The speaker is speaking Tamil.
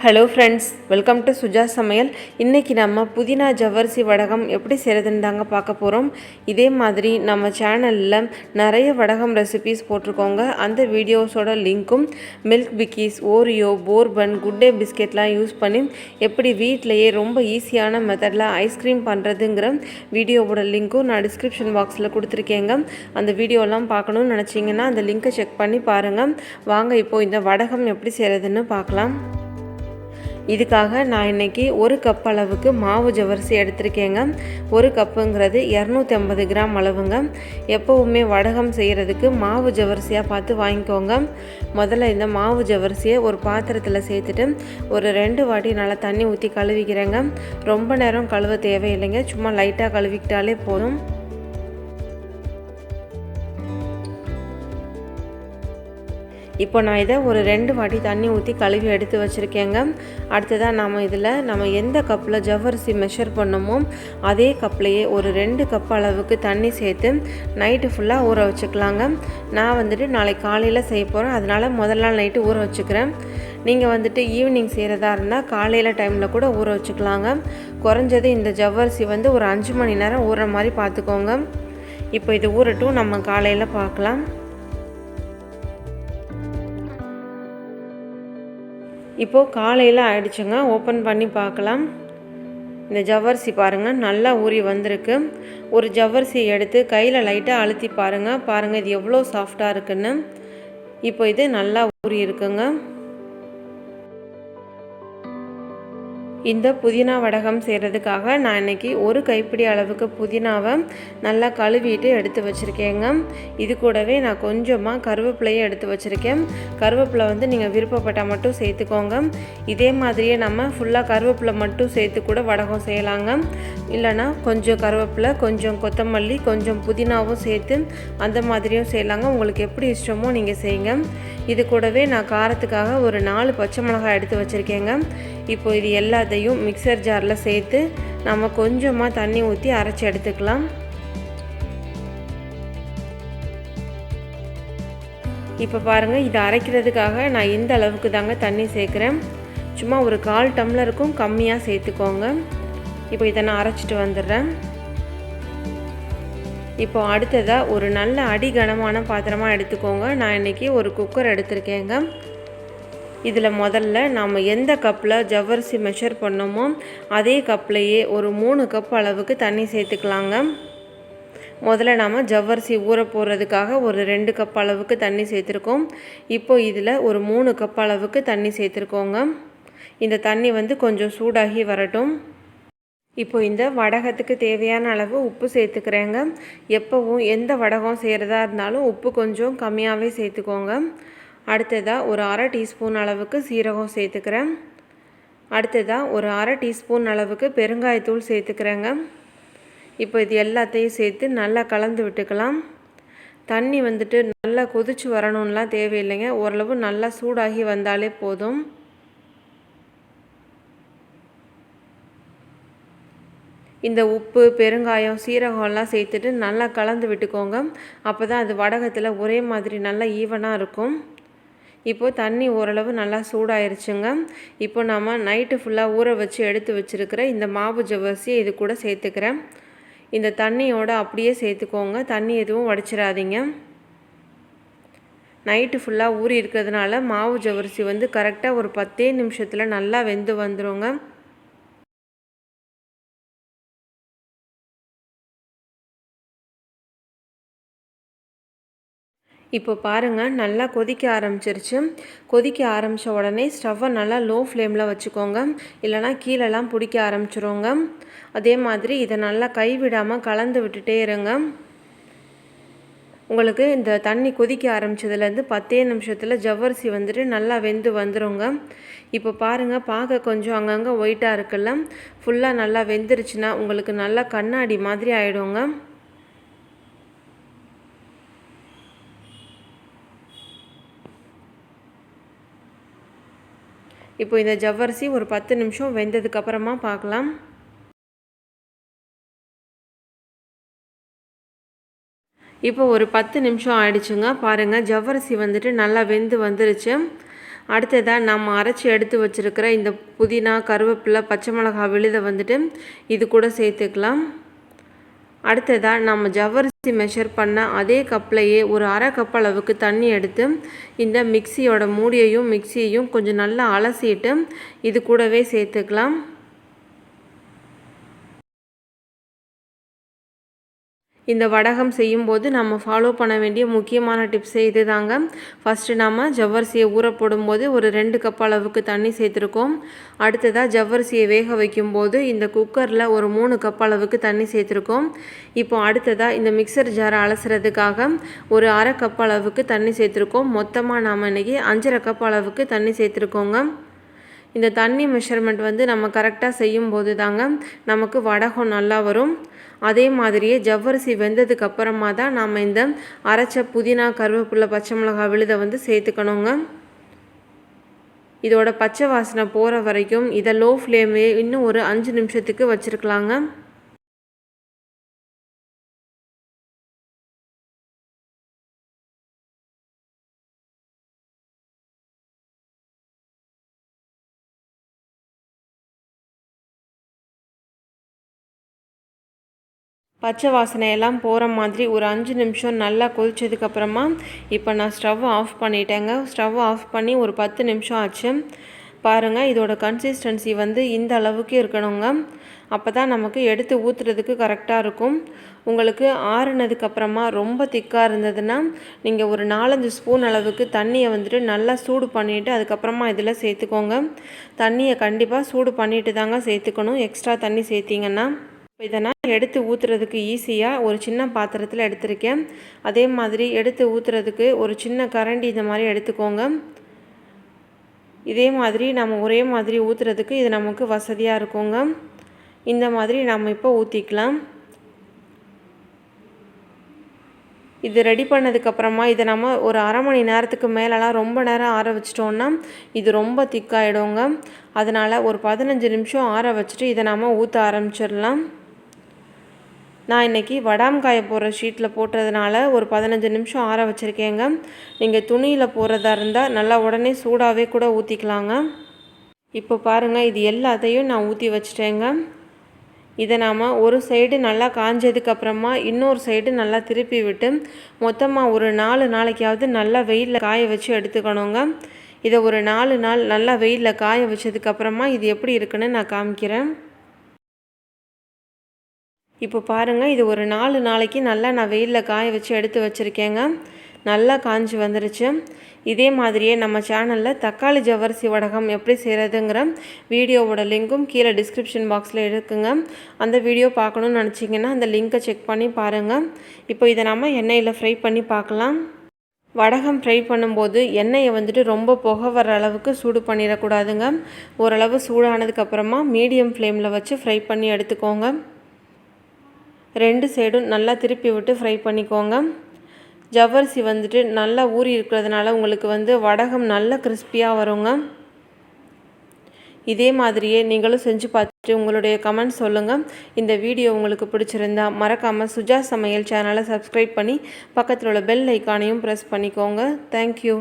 Hello friends, welcome to Suja Samayal. இன்றைக்கி நம்ம புதினா ஜவ்வரிசி வடகம் எப்படி செய்கிறதுன்னு தாங்க பார்க்க போகிறோம். இதே மாதிரி நம்ம சேனலில் நிறைய வடகம் ரெசிபீஸ் போட்டிருக்கோங்க. அந்த வீடியோஸோட லிங்க்கும் Milk Bikis, Oreo, Bourbon, Good Day பிஸ்கெட்லாம் யூஸ் பண்ணி எப்படி வீட்டிலையே ரொம்ப ஈஸியான மெத்தடில் ஐஸ்கிரீம் பண்ணுறதுங்கிற வீடியோவோட லிங்க்கும் நான் டிஸ்கிரிப்ஷன் பாக்ஸில் கொடுத்துருக்கேங்க. அந்த வீடியோலாம் பார்க்கணுன்னு நினச்சிங்கன்னா அந்த லிங்க்கை செக் பண்ணி பாருங்கள். வாங்க இப்போது இந்த வடகம் எப்படி செய்கிறதுன்னு பார்க்கலாம். இதுக்காக நான் இன்றைக்கி 1 கப் அளவுக்கு மாவு ஜவ்வரிசி எடுத்திருக்கேங்க. 1 கப்புங்கிறது 250 கிராம் அளவுங்க. எப்போவுமே வடகம் செய்கிறதுக்கு மாவு ஜவ்வரிசியாக பார்த்து வாங்கிக்கோங்க. முதல்ல இந்த மாவு ஜவ்வரிசியை ஒரு பாத்திரத்தில் சேர்த்துட்டு ஒரு 2 வாட்டி நல்லா தண்ணி ஊற்றி கழுவிக்கிறேங்க. ரொம்ப நேரம் கழுவ தேவையில்லைங்க, சும்மா லைட்டாக கழுவிக்கிட்டாலே போதும். இப்போ நான் இதை ஒரு 2 வாட்டி தண்ணி ஊற்றி கழுவி எடுத்து வச்சுருக்கேங்க. அடுத்ததாக நம்ம எந்த கப்பில் ஜவ்வரிசி மெஷர் பண்ணோமோ அதே கப்லேயே ஒரு 2 கப் அளவுக்கு தண்ணி சேர்த்து நைட்டு ஃபுல்லாக ஊற வச்சுக்கலாங்க. நான் நாளைக்கு காலையில் செய்ய போகிறேன், அதனால் முதல் நாள் நைட்டு ஊற வச்சுக்கிறேன். நீங்கள் ஈவினிங் செய்கிறதா இருந்தால் காலையில் டைமில் கூட ஊற வச்சுக்கலாங்க. குறைஞ்சது இந்த ஜவ்வரிசி ஒரு 5 மணி நேரம் ஊறுற மாதிரி பார்த்துக்கோங்க. இப்போ இது ஊறட்டும், நம்ம காலையில் பார்க்கலாம். இப்போது காலையில் ஆயிடுச்சுங்க, ஓப்பன் பண்ணி பார்க்கலாம். இந்த ஜவ்வரிசி பாருங்கள் நல்லா ஊறி வந்திருக்கு. ஒரு ஜவ்வரிசி எடுத்து கையில் லைட்டாக அழுத்தி பாருங்கள் இது எவ்வளோ சாஃப்டாக இருக்குன்னு. இப்போ இது நல்லா ஊறி இருக்குங்க. இந்த புதினா வடகம் செய்கிறதுக்காக நான் இன்றைக்கி 1 கைப்பிடி அளவுக்கு புதினாவை நல்லா கழுவிட்டு எடுத்து வச்சுருக்கேங்க. இது கூடவே நான் கொஞ்சமாக கருவேப்பிலையை எடுத்து வச்சுருக்கேன். கருவேப்பிலை நீங்கள் விருப்பப்பட்டால் மட்டும் சேர்த்துக்கோங்க. இதே மாதிரியே நம்ம ஃபுல்லாக கருவேப்பிலை மட்டும் சேர்த்து கூட வடகம் செய்யலாங்க. இல்லைனா கொஞ்சம் கருவேப்பிலை, கொஞ்சம் கொத்தமல்லி, கொஞ்சம் புதினாவும் சேர்த்து அந்த மாதிரியும் செய்யலாங்க. உங்களுக்கு எப்படி இஷ்டமோ நீங்கள் செய்யுங்க. இது கூடவே நான் காரத்துக்காக ஒரு 4 பச்சை மிளகாய் எடுத்து வச்சுருக்கேங்க. இப்போ இது எல்லாத்தையும் மிக்சர் ஜாரில் சேர்த்து நம்ம கொஞ்சமாக தண்ணி ஊற்றி அரைச்சி எடுத்துக்கலாம். இப்போ பாருங்கள், இதை அரைக்கிறதுக்காக நான் இந்த அளவுக்கு தாங்க தண்ணி சேர்க்குறேன். சும்மா ஒரு 1/4 டம்ளருக்கும் கம்மியாக சேர்த்துக்கோங்க. இப்போ இதை நான் அரைச்சிட்டு வந்துடுறேன். இப்போ அடுத்ததாக ஒரு நல்ல அடிகனமான பாத்திரமாக எடுத்துக்கோங்க. நான் இன்றைக்கி ஒரு குக்கர் எடுத்திருக்கேங்க. இதில் முதல்ல நாம் எந்த கப்பில் ஜவ்வரிசி மெஷர் பண்ணோமோ அதே கப்லேயே ஒரு 3 கப் அளவுக்கு தண்ணி சேர்த்துக்கலாங்க. முதல்ல நாம் ஜவ்வரிசி ஊற போடுறதுக்காக ஒரு 2 கப் அளவுக்கு தண்ணி சேர்த்துருக்கோம். இப்போ இதில் ஒரு 3 கப் அளவுக்கு தண்ணி சேர்த்துருக்கோங்க. இந்த தண்ணி கொஞ்சம் சூடாகி வரட்டும். இப்போ இந்த வடகத்துக்கு தேவையான அளவு உப்பு சேர்த்துக்கிறேங்க. எப்போவும் எந்த வடகம் செய்கிறதா இருந்தாலும் உப்பு கொஞ்சம் கம்மியாகவே சேர்த்துக்கோங்க. அடுத்ததாக ஒரு 1/2 டீஸ்பூன் அளவுக்கு சீரகம் சேர்த்துக்கிறேன். அடுத்ததாக ஒரு 1/2 டீஸ்பூன் அளவுக்கு பெருங்காயத்தூள் சேர்த்துக்கிறேங்க. இப்போ இது எல்லாத்தையும் சேர்த்து நல்லா கலந்து விட்டுக்கலாம். தண்ணி நல்லா கொதிச்சு வரணும்லாம் தேவையில்லைங்க, ஓரளவு நல்லா சூடாகி வந்தாலே போதும். இந்த உப்பு, பெருங்காயம், சீரகம்லாம் சேர்த்துட்டு நல்லா கலந்து விட்டுக்கோங்க. அப்போ தான் அது வடகத்தில் ஒரே மாதிரி நல்லா ஈவனாக இருக்கும். இப்போது தண்ணி ஓரளவு நல்லா சூடாயிருச்சுங்க. இப்போ நம்ம நைட்டு ஃபுல்லாக ஊற வச்சு எடுத்து வச்சுருக்கிற இந்த மாவு ஜவ்வரிசியை இது கூட சேர்த்துக்கிறேன். இந்த தண்ணியோடு அப்படியே சேர்த்துக்கோங்க, தண்ணி எதுவும் வடிச்சிடாதீங்க. நைட்டு ஃபுல்லாக ஊறி இருக்கிறதுனால மாவு ஜவ்வரிசி கரெக்டாக ஒரு 10 நிமிஷத்தில் நல்லா வெந்து வந்துடுங்க. இப்போ பாருங்கள், நல்லா கொதிக்க ஆரம்பிச்சிருச்சு. கொதிக்க ஆரம்பித்த உடனே ஸ்டவ்வை நல்லா லோ ஃப்ளேமில் வச்சுக்கோங்க, இல்லைனா கீழெல்லாம் பிடிக்க ஆரம்பிச்சிருங்க. அதே மாதிரி இதை நல்லா கைவிடாமல் கலந்து விட்டுட்டே இருங்க. உங்களுக்கு இந்த தண்ணி கொதிக்க ஆரம்பித்ததுலேருந்து 10 நிமிஷத்தில் ஜவ்வரிசி நல்லா வெந்து வந்துடுங்க. இப்போ பாருங்கள், பார்க்க கொஞ்சம் அங்கங்கே ஒயிட்டாக இருக்குல்ல, ஃபுல்லாக நல்லா வெந்துருச்சுன்னா உங்களுக்கு நல்லா கண்ணாடி மாதிரி ஆகிடுங்க. இப்போ இந்த ஜவ்வரிசி ஒரு 10 நிமிஷம் வெந்ததுக்கப்புறமா பார்க்கலாம். இப்போ ஒரு 10 நிமிஷம் ஆயிடுச்சுங்க. பாருங்கள், ஜவ்வரிசி நல்லா வெந்து வந்துருச்சு. அடுத்ததாக நம்ம அரைச்சி எடுத்து வச்சுருக்கிற இந்த புதினா, கருவேப்பிலை, பச்சை மிளகாய் விழுதை வந்துட்டு இது கூட சேர்த்துக்கலாம். அடுத்ததாக நம்ம ஜவ்வரிசி மெஷர் பண்ண அதே கப்லையே ஒரு அரை கப் அளவுக்கு தண்ணி எடுத்து இந்த மிக்சியோட மூடியையும் மிக்சியையும் கொஞ்சம் நல்லா அலசிட்டு இது கூடவே சேர்த்துக்கலாம். இந்த வடகம் செய்யும்போது நம்ம ஃபாலோ பண்ண வேண்டிய முக்கியமான டிப்ஸே இது தாங்க. ஃபஸ்ட்டு நம்ம ஜவ்வரிசியை ஊற போடும்போது ஒரு 2 கப் அளவுக்கு தண்ணி சேர்த்துருக்கோம். அடுத்ததாக ஜவ்வரிசியை வேக வைக்கும்போது இந்த குக்கரில் ஒரு 3 கப் அளவுக்கு தண்ணி சேர்த்துருக்கோம். இப்போ அடுத்ததாக இந்த மிக்சர் ஜாரை அலசுறதுக்காக ஒரு அரை கப் அளவுக்கு தண்ணி சேர்த்துருக்கோம். மொத்தமாக நாம் இன்றைக்கி 5.5 கப் அளவுக்கு தண்ணி சேர்த்துருக்கோங்க. இந்த தண்ணி மெஷர்மெண்ட் வந்து நம்ம கரெக்டாக செய்யும்போது தாங்க நமக்கு வடகம் நல்லா வரும். அதே மாதிரியே ஜவ்வரிசி வெந்ததுக்கு அப்புறமா தான் நாம் இந்த அரைச்ச புதினா, கருவேப்பிலை, பச்சை மிளகாய் விழுதை வந்து சேர்த்துக்கணுங்க. இதோட பச்சை வாசனை போகிற வரைக்கும் இதை லோ ஃப்ளேம்லேயே இன்னும் ஒரு 5 நிமிஷத்துக்கு வச்சுருக்கலாங்க. பச்சை வாசனையெல்லாம் போகிற மாதிரி ஒரு 5 நிமிஷம் நல்லா கொதிச்சதுக்கப்புறமா இப்போ நான் ஸ்டவ் ஆஃப் பண்ணிட்டேங்க. ஸ்டவ் ஆஃப் பண்ணி ஒரு 10 நிமிஷம் ஆச்சு. பாருங்கள், இதோட கன்சிஸ்டன்சி வந்து இந்த அளவுக்கு இருக்கணுங்க. அப்போ தான் நமக்கு எடுத்து ஊற்றுறதுக்கு கரெக்டாக இருக்கும். உங்களுக்கு ஆறுனதுக்கப்புறமா ரொம்ப திக்காக இருந்ததுன்னா நீங்கள் ஒரு 4-5 ஸ்பூன் அளவுக்கு தண்ணியை வந்துட்டு நல்லா சூடு பண்ணிவிட்டு அதுக்கப்புறமா இதில் சேர்த்துக்கோங்க. தண்ணியை கண்டிப்பாக சூடு பண்ணிவிட்டு தாங்க சேர்த்துக்கணும். எக்ஸ்ட்ரா தண்ணி சேர்த்திங்கன்னா இதை நான் எடுத்து ஊற்றுறதுக்கு ஈஸியாக ஒரு சின்ன பாத்திரத்தில் எடுத்திருக்கேன். அதே மாதிரி எடுத்து ஊற்றுறதுக்கு ஒரு சின்ன கரண்டி இந்த மாதிரி எடுத்துக்கோங்க. இதே மாதிரி நம்ம ஒரே மாதிரி ஊற்றுறதுக்கு இது நமக்கு வசதியாக இருக்குங்க. இந்த மாதிரி நம்ம இப்போ ஊற்றிக்கலாம். இது ரெடி பண்ணதுக்கப்புறமா இதை நம்ம ஒரு அரை மணி நேரத்துக்கு மேலெலாம் ரொம்ப நேரம் ஆற வச்சிட்டோன்னா இது ரொம்ப திக்காயிடுங்க. அதனால் ஒரு 15 நிமிஷம் ஆற வச்சுட்டு இதை நம்ம ஊற்ற ஆரம்பிச்சிடலாம். நான் இன்றைக்கி வடாம் காய போடுற ஷீட்டில் போட்டதுனால ஒரு 15 நிமிஷம் ஆற வச்சுருக்கேங்க. நீங்கள் துணியில் போடுறதா இருந்தால் நல்லா உடனே சூடாகவே கூட ஊற்றிக்கலாங்க. இப்போ பாருங்கள், இது எல்லாத்தையும் நான் ஊற்றி வச்சிட்டேங்க. இதை நாம் ஒரு சைடு நல்லா காஞ்சதுக்கப்புறமா இன்னொரு சைடு நல்லா திருப்பி விட்டு மொத்தமாக ஒரு 4 நாளைக்காவது நல்லா வெயிலில் காய வச்சு எடுத்துக்கணுங்க. இதை ஒரு 4 நாள் நல்லா வெயிலில் காய வச்சதுக்கப்புறமா இது எப்படி இருக்குன்னு நான் காமிக்கிறேன். இப்போ பாருங்கள், இது ஒரு 4 நாளைக்கு நல்லா நான் வெயிலில் காய வச்சு எடுத்து வச்சுருக்கேங்க. நல்லா காஞ்சி வந்துருச்சு. இதே மாதிரியே நம்ம சேனலில் தக்காளி ஜவ்வரிசி வடகம் எப்படி செய்கிறதுங்கிற வீடியோவோட லிங்க்கும் கீழே டிஸ்கிரிப்ஷன் பாக்ஸில் இருக்குங்க. அந்த வீடியோ பார்க்கணுன்னு நினச்சிங்கன்னா அந்த லிங்க்கை செக் பண்ணி பாருங்கள். இப்போ இதை நம்ம எண்ணெயில் ஃப்ரை பண்ணி பார்க்கலாம். வடகம் ஃப்ரை பண்ணும்போது எண்ணெயை வந்துட்டு ரொம்ப புகை வர அளவுக்கு சூடு பண்ணிடக்கூடாதுங்க. ஓரளவு சூடானதுக்கப்புறமா மீடியம் ஃப்ளேமில் வச்சு ஃப்ரை பண்ணி எடுத்துக்கோங்க. 2 சைடும் நல்லா திருப்பி விட்டு ஃப்ரை பண்ணிக்கோங்க. ஜவ்வரிசி வந்துட்டு நல்லா ஊறி இருக்கிறதுனால உங்களுக்கு வந்து வடகம் நல்ல கிறிஸ்பியாக வருங்க. இதே மாதிரியே நீங்களும் செஞ்சு பார்த்துட்டு உங்களுடைய கமெண்ட் சொல்லுங்கள். இந்த வீடியோ உங்களுக்கு பிடிச்சிருந்தா மறக்காமல் சுஜா சமையல் சேனலை சப்ஸ்கிரைப் பண்ணி பக்கத்தில் உள்ள பெல் ஐக்கானையும் ப்ரெஸ் பண்ணிக்கோங்க. தேங்க்யூ.